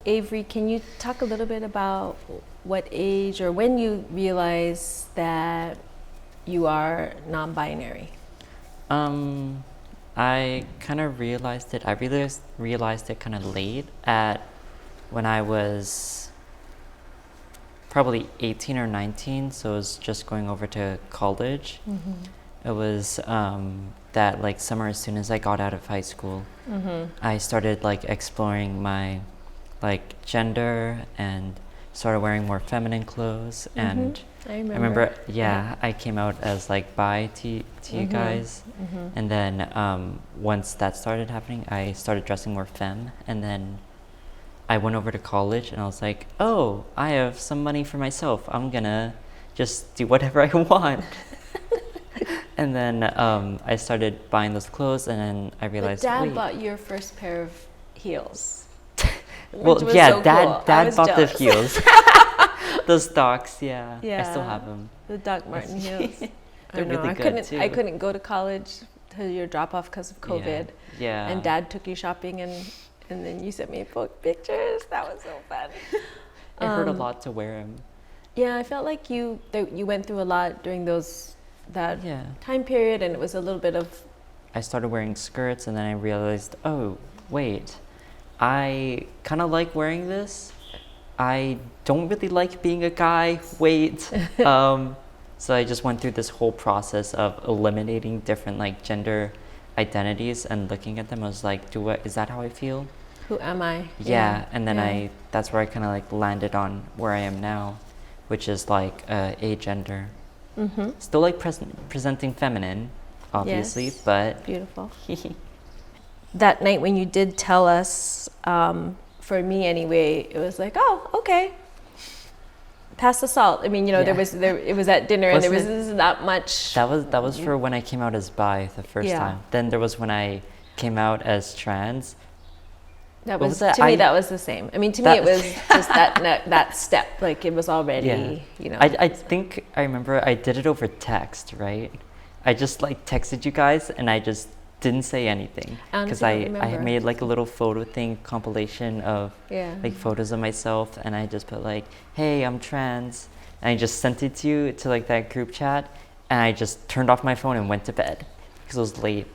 Avery, can you talk a little bit about what age or when you realize that you are non-binary? I kind of realized it. I realized it kind of late at when I was probably 18 or 19. So I was just going over to college. It was that like summer as soon as I got out of high school. I started like exploring my like gender and started wearing more feminine clothes and I I remember. remember, I came out as like bi to you guys, and then once that started happening, I started dressing more femme, and then I went over to college, and I was like, oh, I have some money for myself. I'm gonna just do whatever I want. And then I started buying those clothes, and then I But realized, Dad wait. bought your first pair of heels. Well, which was yeah, so Dad, cool. I Dad was bought jealous. the heels. Those stocks, yeah. I still Yeah. have them. The Doc Marten heels. They're I know. really I good, couldn't. too. I couldn't go to college to your drop off because of COVID. Yeah. And Dad took you shopping, and then you sent me pictures. That was so fun. It hurt a lot to wear them. Yeah, I felt like you went through a lot during that Yeah. time period, and it was a little bit of I started wearing skirts, and then I realized, oh, wait, I kind of like wearing this. I don't really like being a guy. Wait. So I just went through this whole process of eliminating different like gender identities and looking at them. I was like, is that how I feel? who am I? Yeah. And then Yeah. that's where I kind of like landed on where I am now, which is like agender. Still like presenting feminine, obviously, Yes. but Beautiful. That night when you did tell us, for me anyway, it was like, oh, okay. Pass the salt. I mean, Yeah. it was at dinner, and there was Wasn't not much. that was for when I came out as bi the first Yeah. time. Then there was when I came out as trans. That What was was that? to me. That was the same. I mean, to me, That- it was just that step. Like it was already, I think I remember I did it over text, right? I just like texted you guys and I just didn't say anything because Honestly, I don't remember. made like a little photo thing compilation of Yeah. like photos of myself, and I just put like, hey, I'm trans, and I just sent it to you to like that group chat, and I just turned off my phone and went to bed because it was late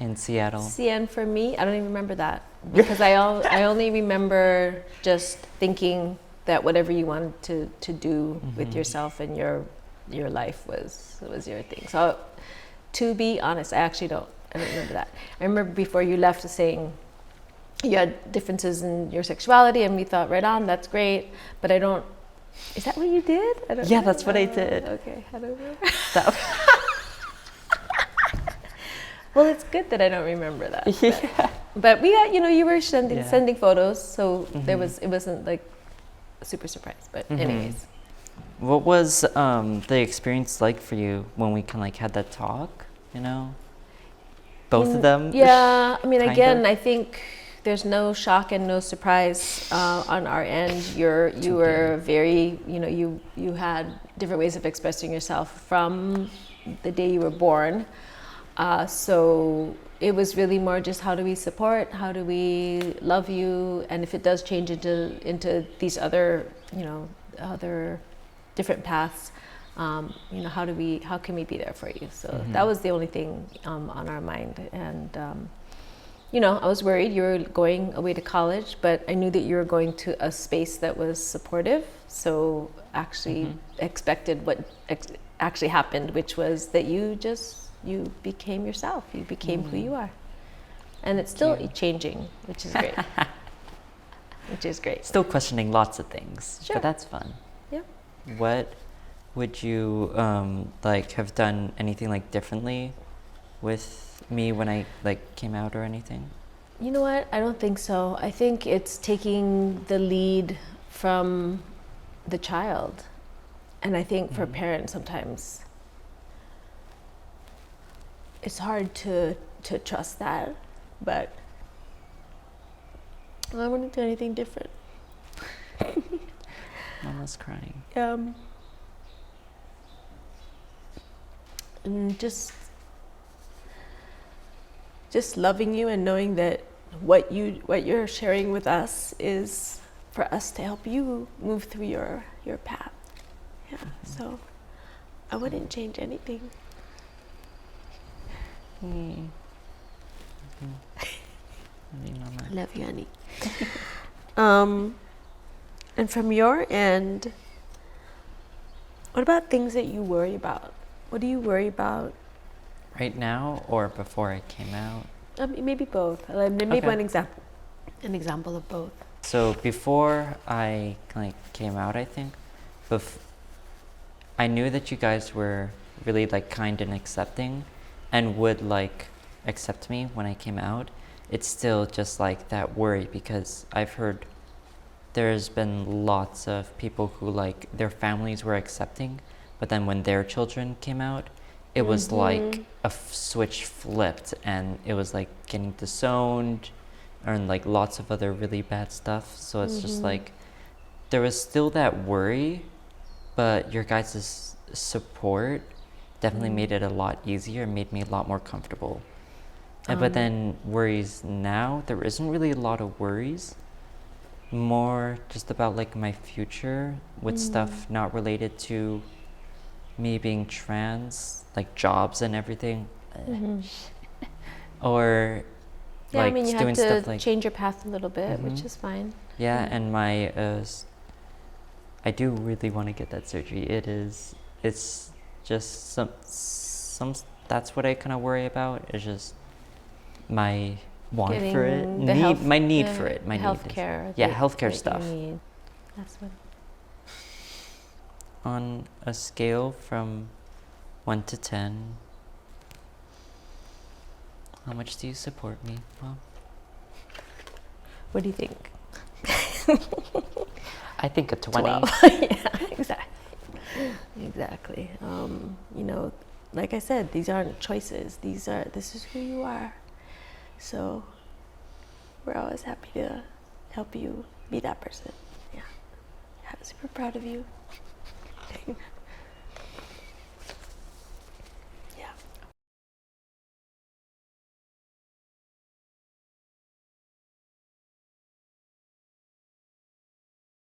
in Seattle. See, and for me, I don't even remember that because I only remember just thinking that whatever you wanted to do with yourself and your life was your thing. So, to be honest, I don't remember that. I remember before you left saying you had differences in your sexuality, and we thought, right on, that's great. But I don't. Is that what you did? I don't Yeah, know. that's what I did. Okay, I don't remember. That- Well, it's good that I don't remember that. yeah. But we got, you were Yeah. sending photos, so it wasn't like a super surprise. But anyways, What was the experience like for you when we kind of like had that talk? Both of them. Yeah, I mean, Kind again, of. I think there's no shock and no surprise on our end. You were very, you had different ways of expressing yourself from the day you were born. So it was really more just how do we support, how do we love you, and if it does change into these other, other different paths, how can we be there for you? So that was the only thing on our mind. And I was worried you were going away to college, but I knew that you were going to a space that was supportive. So actually expected what actually happened, which was that you became yourself. You became who you are. And it's still changing, which is great. Which is great. Still questioning lots of things, Sure. but that's fun. Yeah. What would you have done anything like differently with me when I like came out or anything? You know what? I don't think so. I think it's taking the lead from the child. And I think for parents sometimes it's hard to trust that, but I wouldn't do anything different. Mama's crying. And just loving you and knowing that what you're sharing with us is for us to help you move through your path. Yeah. So I wouldn't change anything. I love you, honey. And from your end, what about things that you worry about? What do you worry about? Right now or before I came out? Maybe both. Maybe Okay. an example of both. So before I came out, I think, I knew that you guys were really kind and accepting, and would accept me when I came out. It's still just that worry, because I've heard there's been lots of people who their families were accepting, but then when their children came out, it was like a switch flipped, and it was getting disowned and lots of other really bad stuff. So it's just there was still that worry, but your guys' support definitely made it a lot easier, made me a lot more comfortable. But then worries now, there isn't really a lot of worries. More just about my future with stuff not related to me being trans, jobs and everything. Or Yeah, I mean, you doing have to stuff change your path a little bit, which is fine. Yeah, and my I do really want to get that surgery. It's just some that's what I kind of worry about. It's just my want for it, my need for it, my healthcare. Yeah, healthcare stuff. That's what. On a scale from 1 to 10, how much do you support me, Mom? What do you think? I think a 20. 12. Yeah, exactly. Like I said, these aren't choices. This is who you are. So we're always happy to help you be that person. Yeah. I'm super proud of you.